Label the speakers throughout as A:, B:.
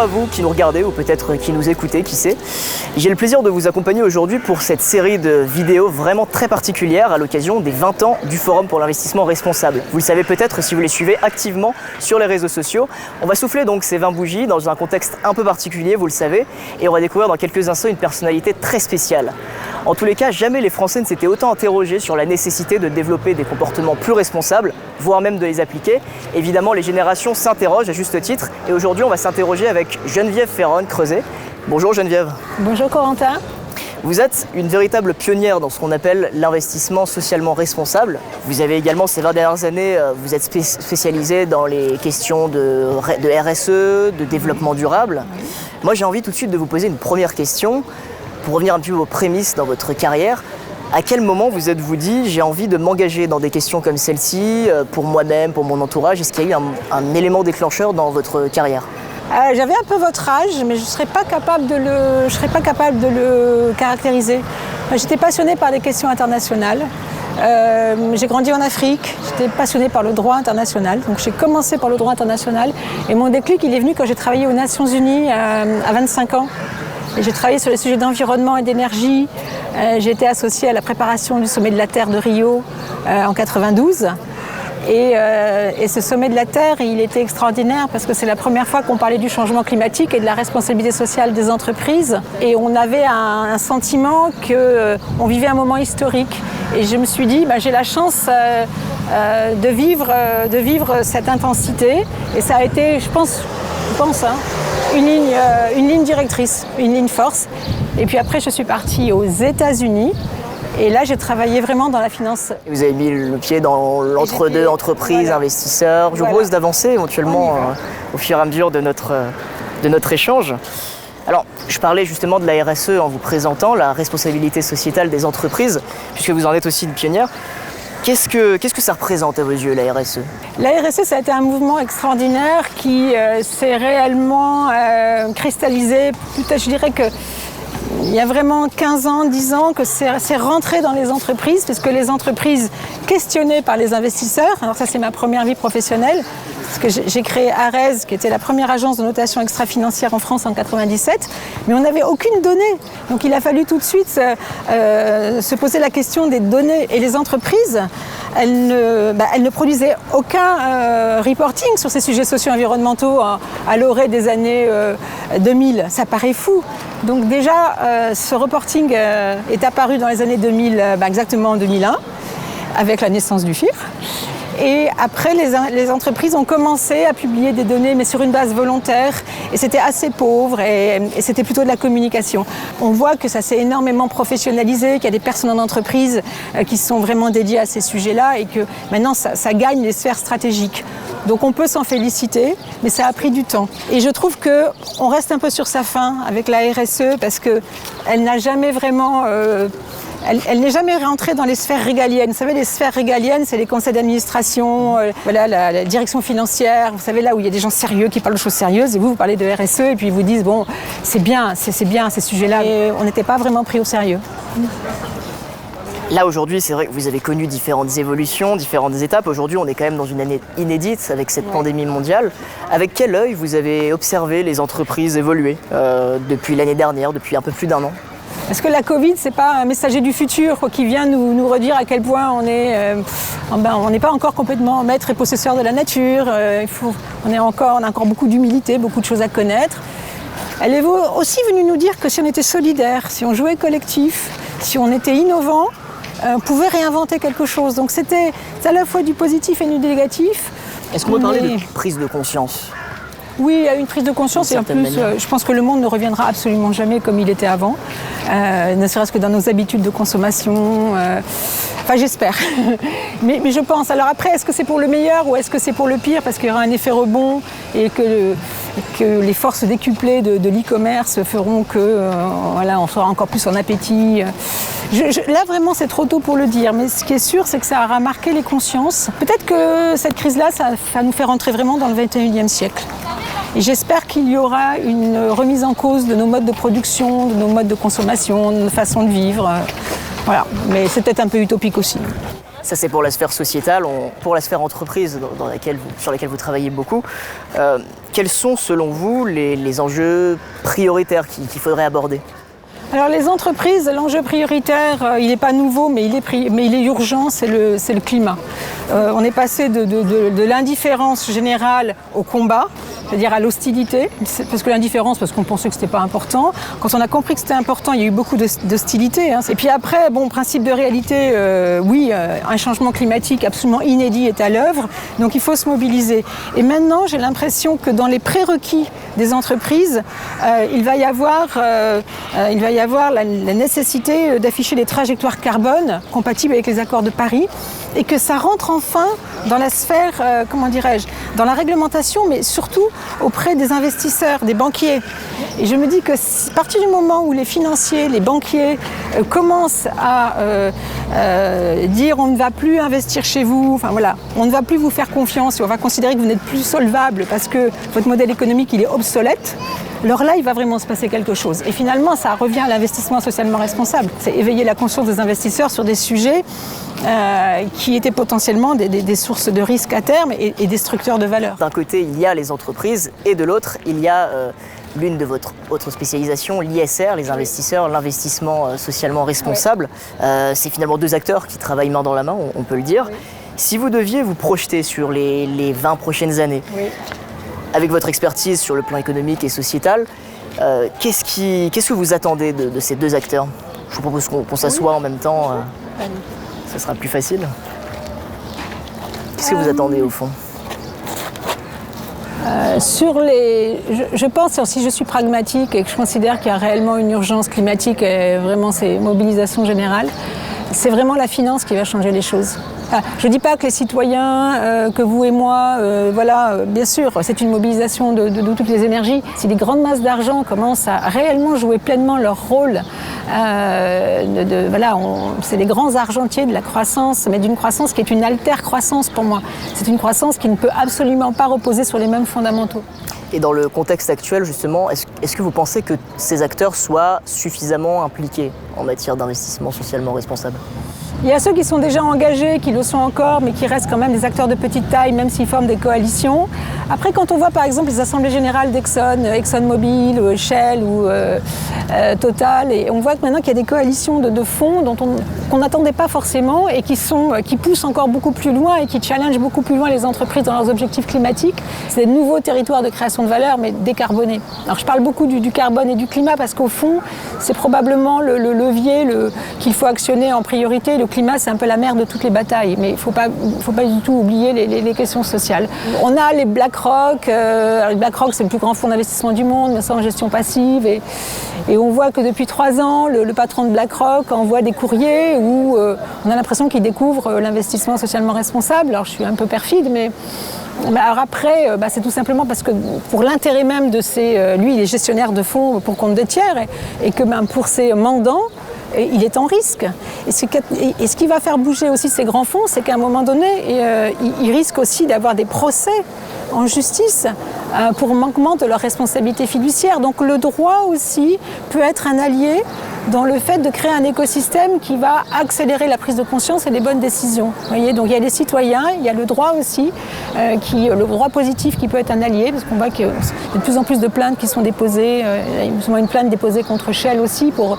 A: à vous qui nous regardez ou peut-être qui nous écoutez, qui sait. J'ai le plaisir de vous accompagner aujourd'hui pour cette série de vidéos vraiment très particulière à l'occasion des 20 ans du Forum pour l'investissement responsable. Vous le savez peut-être si vous les suivez activement sur les réseaux sociaux. On va souffler donc ces 20 bougies dans un contexte un peu particulier, vous le savez, et on va découvrir dans quelques instants une personnalité très spéciale. En tous les cas, jamais les Français ne s'étaient autant interrogés sur la nécessité de développer des comportements plus responsables, voire même de les appliquer. Évidemment, les générations s'interrogent à juste titre, et aujourd'hui, on va s'interroger avec Geneviève Ferron-Creuset. Bonjour Geneviève.
B: Bonjour Corentin.
A: Vous êtes une véritable pionnière dans ce qu'on appelle l'investissement socialement responsable. Vous avez également, ces 20 dernières années, vous êtes spécialisée dans les questions de RSE, de développement durable. Moi, j'ai envie tout de suite de vous poser une première question. Pour revenir un petit peu aux prémices dans votre carrière, à quel moment vous êtes-vous dit j'ai envie de m'engager dans des questions comme celle-ci, pour moi-même, pour mon entourage? Est-ce qu'il y a eu un élément déclencheur dans votre carrière?
B: J'avais un peu votre âge, mais je ne serais pas capable de le caractériser. J'étais passionnée par les questions internationales. J'ai grandi en Afrique, j'étais passionnée par le droit international. Donc j'ai commencé par le droit international. Et mon déclic, il est venu quand j'ai travaillé aux Nations Unies à 25 ans. Et j'ai travaillé sur les sujets d'environnement et d'énergie. J'ai été associée à la préparation du sommet de la Terre de Rio en 92. Et ce sommet de la Terre, il était extraordinaire parce que c'est la première fois qu'on parlait du changement climatique et de la responsabilité sociale des entreprises. Et on avait un sentiment qu'on vivait un moment historique. Et je me suis dit, j'ai la chance de vivre cette intensité. Et ça a été, je pense, une ligne directrice, une ligne force. Et puis après, je suis partie aux États-Unis. Et là, j'ai travaillé vraiment dans la finance.
A: Vous avez mis le pied dans l'entre-deux, entreprises, voilà, investisseurs. Je vous propose d'avancer éventuellement au fur et à mesure de notre échange. Alors, je parlais justement de la RSE en vous présentant, la responsabilité sociétale des entreprises, puisque vous en êtes aussi une pionnière. Qu'est-ce que ça représente à vos yeux, la RSE?
B: La RSE, ça a été un mouvement extraordinaire qui s'est réellement cristallisé. Peut-être, je dirais qu'il y a vraiment 15 ans, 10 ans que c'est rentré dans les entreprises, parce que les entreprises questionnées par les investisseurs, alors ça c'est ma première vie professionnelle, parce que j'ai créé Arez, qui était la première agence de notation extra-financière en France en 97, mais on n'avait aucune donnée. Donc il a fallu tout de suite se poser la question des données. Et les entreprises, elles ne produisaient aucun reporting sur ces sujets socio-environnementaux à l'orée des années 2000. Ça paraît fou. Donc déjà, ce reporting est apparu dans les années 2000, exactement en 2001, avec la naissance du FIR. Et après, les entreprises ont commencé à publier des données, mais sur une base volontaire. Et c'était assez pauvre et c'était plutôt de la communication. On voit que ça s'est énormément professionnalisé, qu'il y a des personnes en entreprise qui sont vraiment dédiées à ces sujets-là et que maintenant, ça gagne les sphères stratégiques. Donc on peut s'en féliciter, mais ça a pris du temps. Et je trouve qu'on reste un peu sur sa faim avec la RSE parce qu'elle n'a jamais vraiment... Elle n'est jamais rentrée dans les sphères régaliennes. Vous savez, les sphères régaliennes, c'est les conseils d'administration, la direction financière. Vous savez, là où il y a des gens sérieux qui parlent de choses sérieuses, et vous parlez de RSE, et puis ils vous disent, bon, c'est bien ces sujets-là. Et on n'était pas vraiment pris au sérieux.
A: Là, aujourd'hui, c'est vrai que vous avez connu différentes évolutions, différentes étapes. Aujourd'hui, on est quand même dans une année inédite avec cette pandémie mondiale. Avec quel œil vous avez observé les entreprises évoluer depuis l'année dernière, depuis un peu plus d'un an?
B: Est-ce que la Covid, c'est pas un messager du futur qui vient nous redire à quel point on n'est pas encore complètement maître et possesseur de la nature. On a encore beaucoup d'humilité, beaucoup de choses à connaître. Elle est aussi venue nous dire que si on était solidaire, si on jouait collectif, si on était innovant, on pouvait réinventer quelque chose. Donc c'est à la fois du positif et du négatif.
A: Est-ce qu'on peut parler de prise de conscience ?
B: Oui, il y a une prise de conscience et en plus, je pense que le monde ne reviendra absolument jamais comme il était avant, ne serait-ce que dans nos habitudes de consommation. Enfin, j'espère. mais je pense. Alors après, est-ce que c'est pour le meilleur ou est-ce que c'est pour le pire? Parce qu'il y aura un effet rebond et que les forces décuplées de l'e-commerce feront que on sera encore plus en appétit. Là, vraiment, c'est trop tôt pour le dire. Mais ce qui est sûr, c'est que ça aura marqué les consciences. Peut-être que cette crise-là, ça nous fait rentrer vraiment dans le 21e siècle. Et j'espère qu'il y aura une remise en cause de nos modes de production, de nos modes de consommation, de nos façons de vivre. Voilà. Mais c'est peut-être un peu utopique aussi.
A: Ça, c'est pour la sphère sociétale. Pour la sphère entreprise sur laquelle vous travaillez beaucoup, quels sont, selon vous, les enjeux prioritaires qu'il faudrait aborder ?
B: Alors les entreprises, l'enjeu prioritaire, il n'est pas nouveau, mais il est urgent, c'est le climat. On est passé de l'indifférence générale au combat, c'est-à-dire à l'hostilité, parce que l'indifférence, parce qu'on pensait que c'était pas important. Quand on a compris que c'était important, il y a eu beaucoup d'hostilité. Et puis après, principe de réalité, oui, un changement climatique absolument inédit est à l'œuvre, donc il faut se mobiliser. Et maintenant, j'ai l'impression que dans les prérequis des entreprises, il va y avoir la nécessité d'afficher des trajectoires carbone compatibles avec les accords de Paris, et que ça rentre enfin dans la sphère, dans la réglementation, mais surtout auprès des investisseurs, des banquiers. Et je me dis que à partir du moment où les financiers, les banquiers commencent à dire on ne va plus investir chez vous, on ne va plus vous faire confiance et on va considérer que vous n'êtes plus solvable parce que votre modèle économique il est obsolète, alors là, il va vraiment se passer quelque chose. Et finalement, ça revient à l'investissement socialement responsable. C'est éveiller la conscience des investisseurs sur des sujets qui étaient potentiellement des sources de risques à terme et destructeurs de valeur.
A: D'un côté, il y a les entreprises et de l'autre, il y a l'une de votre autre spécialisation, l'ISR, les investisseurs, l'investissement socialement responsable. C'est finalement deux acteurs qui travaillent main dans la main, on peut le dire. Oui. Si vous deviez vous projeter sur les 20 prochaines années, oui, avec votre expertise sur le plan économique et sociétal, qu'est-ce que vous attendez de ces deux acteurs ? Je vous propose qu'on s'assoie en même temps, ça sera plus facile. Qu'est-ce que vous attendez au fond ?
B: Je pense, si je suis pragmatique et que je considère qu'il y a réellement une urgence climatique et vraiment c'est mobilisation générale, c'est vraiment la finance qui va changer les choses. Je ne dis pas que les citoyens, que vous et moi, bien sûr, c'est une mobilisation de toutes les énergies. Si les grandes masses d'argent commencent à réellement jouer pleinement leur rôle, c'est les grands argentiers de la croissance, mais d'une croissance qui est une alter-croissance pour moi. C'est une croissance qui ne peut absolument pas reposer sur les mêmes fondamentaux.
A: Et dans le contexte actuel, justement, est-ce que vous pensez que ces acteurs soient suffisamment impliqués en matière d'investissement socialement responsable ?
B: Il y a ceux qui sont déjà engagés, qui le sont encore, mais qui restent quand même des acteurs de petite taille, même s'ils forment des coalitions. Après, quand on voit par exemple les assemblées générales ExxonMobil, Shell ou Total, et on voit que maintenant qu'il y a des coalitions de fonds qu'on n'attendait pas forcément et qui poussent encore beaucoup plus loin et qui challengent beaucoup plus loin les entreprises dans leurs objectifs climatiques. C'est des nouveaux territoires de création de valeur, mais décarbonés. Alors je parle beaucoup du carbone et du climat parce qu'au fond, c'est probablement le levier qu'il faut actionner en priorité. Le climat, c'est un peu la mère de toutes les batailles, mais il ne faut pas du tout oublier les questions sociales. On a les BlackRock. BlackRock, c'est le plus grand fonds d'investissement du monde, mais ça en gestion passive. Et on voit que depuis 3 ans, le patron de BlackRock envoie des courriers où on a l'impression qu'il découvre l'investissement socialement responsable. Alors je suis un peu perfide, mais alors après, c'est tout simplement parce que pour l'intérêt même de lui, il est gestionnaire de fonds pour compte de tiers, et que pour ses mandants, il est en risque. Et ce qui va faire bouger aussi ces grands fonds, c'est qu'à un moment donné, ils risquent aussi d'avoir des procès en justice pour manquement de leur responsabilité fiduciaire. Donc le droit aussi peut être un allié dans le fait de créer un écosystème qui va accélérer la prise de conscience et les bonnes décisions. Vous voyez, donc il y a les citoyens, il y a le droit aussi, le droit positif qui peut être un allié, parce qu'on voit qu'il y a de plus en plus de plaintes qui sont déposées. Il y a une plainte déposée contre Shell aussi pour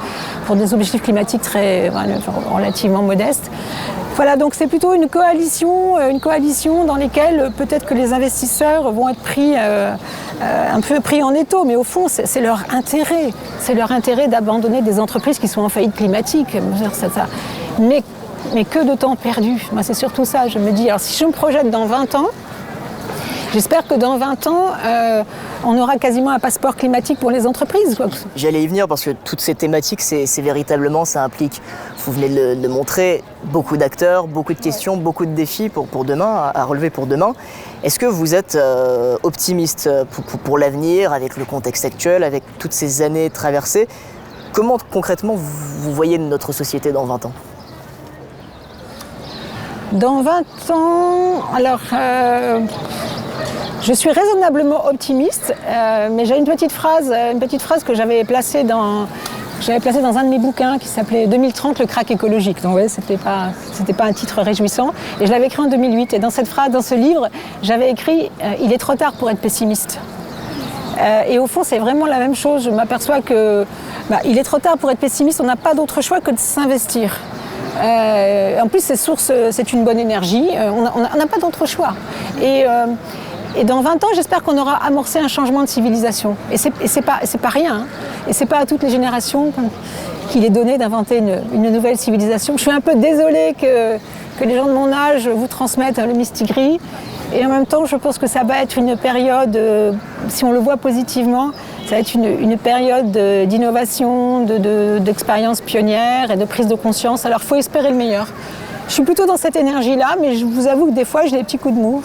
B: des objectifs climatiques relativement modestes. Voilà, donc c'est plutôt une coalition dans laquelle peut-être que les investisseurs vont être un peu pris en étau, mais au fond, c'est leur intérêt. C'est leur intérêt d'abandonner des entreprises qui sont en faillite climatique. Mais que de temps perdu. Moi, c'est surtout ça, je me dis. Alors, si je me projette dans 20 ans, j'espère que dans 20 ans, on aura quasiment un passeport climatique pour les entreprises.
A: J'allais y venir parce que toutes ces thématiques, c'est véritablement, ça implique, vous venez de le montrer, beaucoup d'acteurs, beaucoup de questions, beaucoup de défis pour demain, à relever pour demain. Est-ce que vous êtes optimiste pour l'avenir, avec le contexte actuel, avec toutes ces années traversées ? Comment concrètement vous voyez notre société dans 20 ans ?
B: Dans 20 ans, alors... je suis raisonnablement optimiste, mais j'ai une petite phrase que j'avais placée j'avais placé dans un de mes bouquins qui s'appelait 2030, le crack écologique. Donc, ouais, c'était pas un titre réjouissant. Et je l'avais écrit en 2008. Et dans cette phrase, dans ce livre, j'avais écrit « Il est trop tard pour être pessimiste ». Et au fond, c'est vraiment la même chose. Je m'aperçois que il est trop tard pour être pessimiste. On n'a pas d'autre choix que de s'investir. En plus, c'est une bonne énergie. On n'a pas d'autre choix. Et dans 20 ans, j'espère qu'on aura amorcé un changement de civilisation. Et c'est pas rien. Hein. Et c'est pas à toutes les générations qu'il est donné d'inventer une nouvelle civilisation. Je suis un peu désolée que les gens de mon âge vous transmettent le mistigris. Et en même temps, je pense que ça va être une période, si on le voit positivement, ça va être une période d'innovation, d'expérience pionnière et de prise de conscience. Alors, il faut espérer le meilleur. Je suis plutôt dans cette énergie-là, mais je vous avoue que des fois, j'ai des petits coups de mou.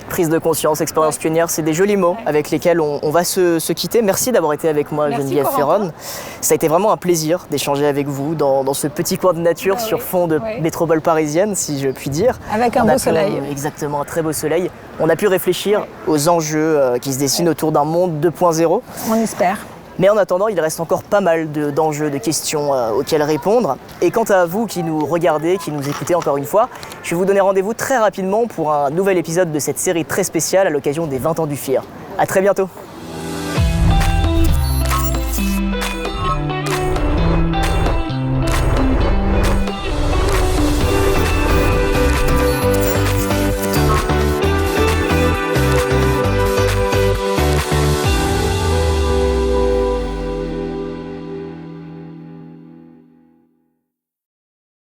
A: Prise de conscience, expérience pionnière, c'est des jolis mots avec lesquels on va se quitter. Merci d'avoir été avec moi, Geneviève Ferron. Ça a été vraiment un plaisir d'échanger avec vous dans ce petit coin de nature sur fond de métropole parisienne, si je puis dire.
B: Avec un beau soleil.
A: Exactement, un très beau soleil. On a pu réfléchir aux enjeux qui se dessinent autour d'un monde 2.0.
B: On espère.
A: Mais en attendant, il reste encore pas mal d'enjeux, de questions auxquelles répondre. Et quant à vous qui nous regardez, qui nous écoutez encore une fois, je vais vous donner rendez-vous très rapidement pour un nouvel épisode de cette série très spéciale à l'occasion des 20 ans du FIR. À très bientôt.